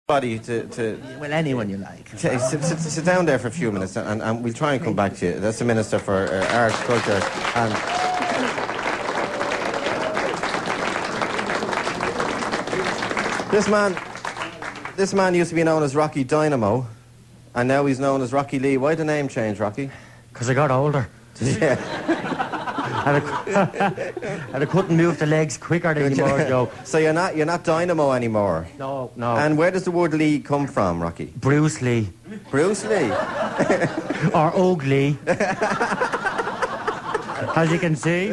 Body to well, anyone you like. Sit down there for a few minutes, and we'll try and come back to you. That's the Minister for Arts, Culture, and this man used to be known as Rocky Dynamo, and now he's known as Rockie Lee. Why the name change, Rocky? Because I got older. Yeah. And I couldn't move the legs quicker anymore, Joe. So you're not Dynamo anymore? No. And where does the word Lee come from, Rocky? Bruce Lee. Bruce Lee? Or Og Lee. As you can see.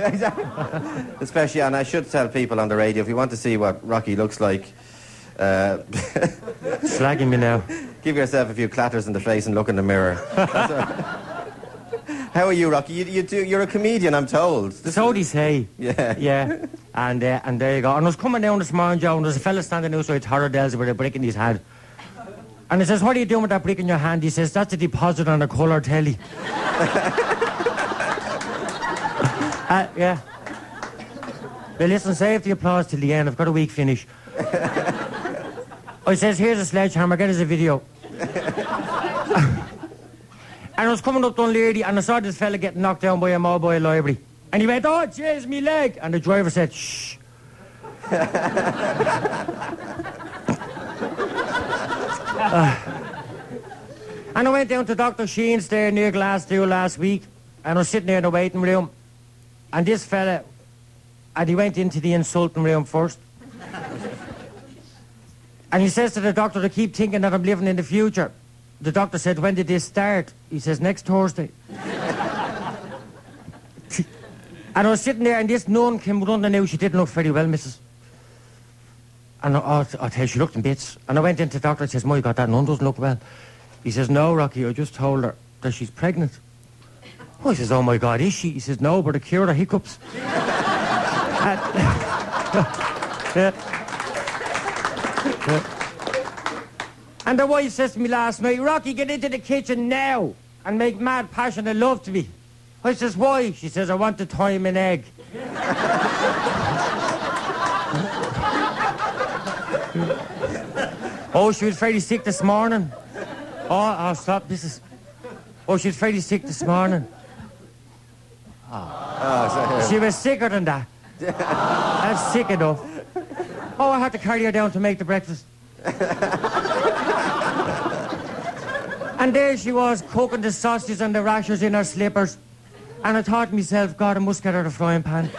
Especially, and I should tell people on the radio, if you want to see what Rocky looks like, slagging me now. Give yourself a few clatters in the face and look in the mirror. How are you, Rocky? You're a comedian, I'm told. So they say. Yeah. Yeah. And there you go. And I was coming down this morning, Joe, and there's a fella standing outside Torradell's with a brick in his hand. And he says, what are you doing with that brick in your hand? He says, that's a deposit on a colour telly. Yeah. Well, listen, save the applause till the end. I've got a weak finish. I says, here's a sledgehammer, get us a video. And I was coming up to a lady, and I saw this fella getting knocked down by a mobile library. And he went, oh, jeez, me leg. And the driver said, shh. And I went down to Dr. Sheen's there near Glasgow last week, and I was sitting there in the waiting room, and this fella, and he went into the insulting room first. And he says to the doctor, I keep thinking that I'm living in the future. The doctor said, when did this start? He says, next Thursday. And I was sitting there, and this nun came running out. She didn't look very well, missus. And I tell you, she looked in bits. And I went into the doctor and says, my God, that nun doesn't look well. He says, no, Rocky, I just told her that she's pregnant. Oh, he says, oh my God, is she? He says, no, but a cure of hiccups. And the wife says to me last night, Rocky, get into the kitchen now and make mad passionate love to me. I says, why? She says, I want to tie him an egg. Oh, she was very sick this morning. Oh, stop, this is... Oh, she was very sick this morning. Oh, she was sicker than that. That's sick enough. Oh, I had to carry her down to make the breakfast. And there she was, cooking the sausages and the rashers in her slippers. And I thought to myself, God, I must get her a frying pan.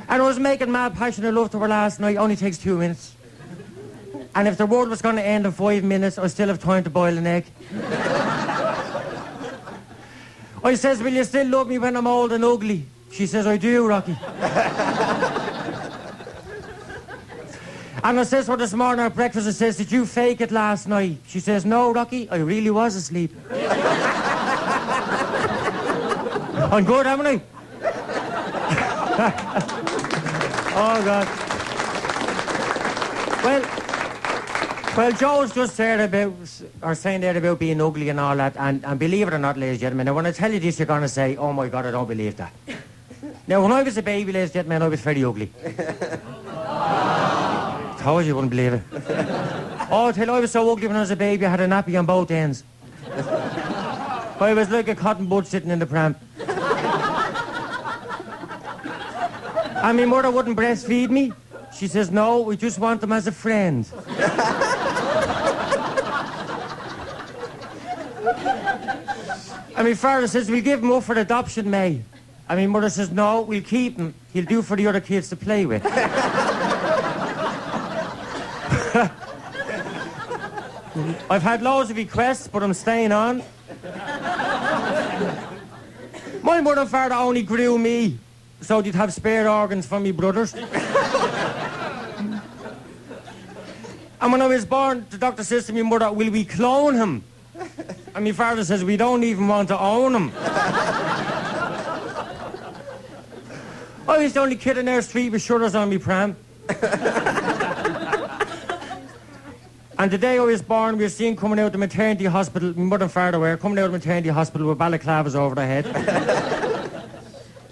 And I was making mad passionate love to her last night. Only takes 2 minutes. And if the world was going to end in 5 minutes, I still have time to boil an egg. I says, will you still love me when I'm old and ugly? She says, I do, Rocky. And I says to her this morning at breakfast, I says, did you fake it last night? She says, no, Rocky, I really was asleep. I'm good, haven't I? Oh, God. Well, Joe's just there about, or saying there about being ugly and all that, and believe it or not, ladies and gentlemen, now when I tell you this, you're going to say, oh my God, I don't believe that. Now, when I was a baby, ladies and gentlemen, I was very ugly. Told you wouldn't believe it. Oh, till I was so ugly when I was a baby, I had a nappy on both ends. I was like a cotton bud sitting in the pram. And my mother wouldn't breastfeed me. She says, no, we just want them as a friend. And my father says, we'll give him up for adoption, May. And my mother says, no, we'll keep him. He'll do for the other kids to play with. I've had loads of requests, but I'm staying on. My mother and father only grew me, so they'd have spare organs for me brothers. And when I was born, the doctor says to me mother, will we clone him? And my father says, we don't even want to own him. I was the only kid in our street with shutters on me pram. And the day I was born, we were seen coming out of the maternity hospital, my mother and father were coming out of the maternity hospital with balaclavas over their head.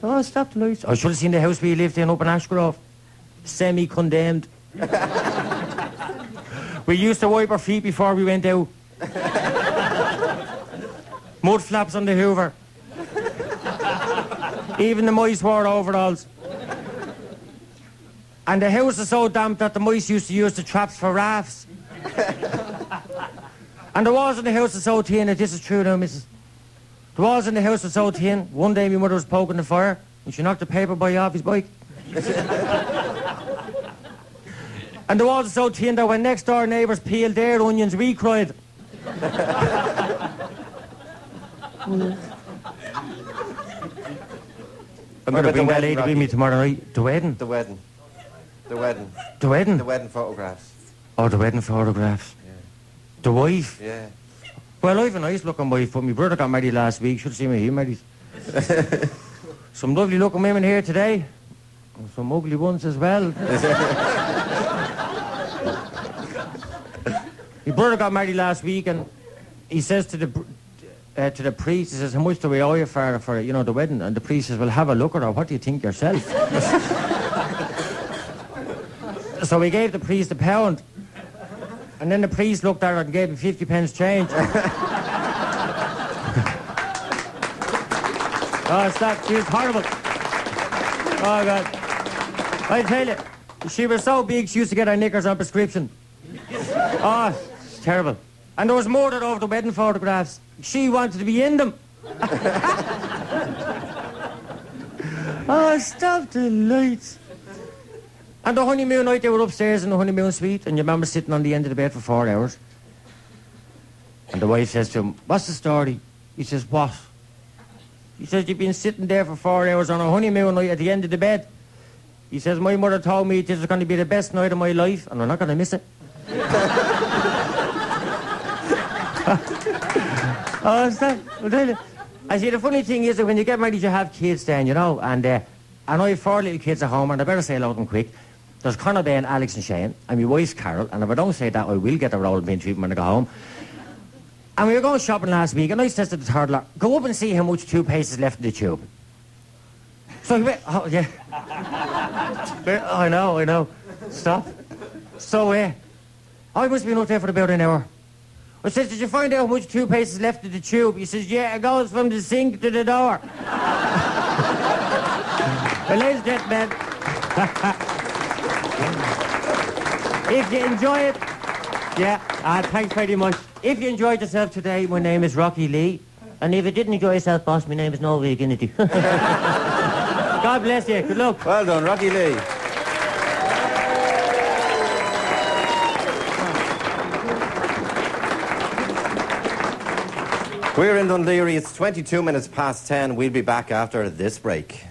Oh, stop the lights. I should have seen the house we lived in up in Ashgrove. semi-condemned. We used to wipe our feet before we went out. Mud flaps on the hoover. Even the mice wore overalls. And the house is so damp that the mice used to use the traps for rafts. And the walls in the house are so thin, and this is true now, missus. The walls in the house are so thin, one day my mother was poking the fire, and she knocked the paper boy off his bike. And the walls are so thin that when next door neighbours peeled their onions, we cried. I'm going to bring that lady with me tomorrow night. The wedding? The wedding. The wedding. The wedding? The wedding photographs. Oh, the wedding photographs. Yeah. The wife? Yeah. Well, I've a nice looking wife, but my brother got married last week. Should have seen me, he married. Some lovely looking women here today. And some ugly ones as well. My brother got married last week, and he says to the priest, he says, how much do we owe you for the wedding? And the priest says, well, have a look at her. What do you think yourself? So we gave the priest £1. And then the priest looked at her and gave him 50 pence change. Oh, stop. She was horrible. Oh, God. I tell you, she was so big, she used to get her knickers on prescription. Oh, it's terrible. And there was more that over the wedding photographs. She wanted to be in them. Oh, stop the lights. And the honeymoon night, they were upstairs in the honeymoon suite, and your mum was sitting on the end of the bed for 4 hours. And the wife says to him, what's the story? He says, what? He says, you've been sitting there for 4 hours on a honeymoon night at the end of the bed. He says, my mother told me this is going to be the best night of my life, and I'm not going to miss it. Oh, stop. I'll tell you. I see, the funny thing is that when you get married, you have kids then, and I have 4 little kids at home, and I better say hello to them quick. There's Conor, Ben, Alex and Shane, and my wife's Carol, and if I don't say that, I will get a roll of bean treatment when I go home. And we were going shopping last week, and I said to the toddler, go up and see how much toothpaste is left in the tube. So he went, oh, yeah. I know. Stop. So, I must have been up there for about an hour. I said, did you find out how much toothpaste is left in the tube? He says, yeah, it goes from the sink to the door. Well, ladies and gentlemen, if you enjoy it, thanks very much. If you enjoyed yourself today, my name is Rockie Lee. And if you didn't enjoy yourself, boss, my name is No Virginity. God bless you. Good luck. Well done, Rockie Lee. We're in Dundleary. It's 22 minutes past 10. We'll be back after this break.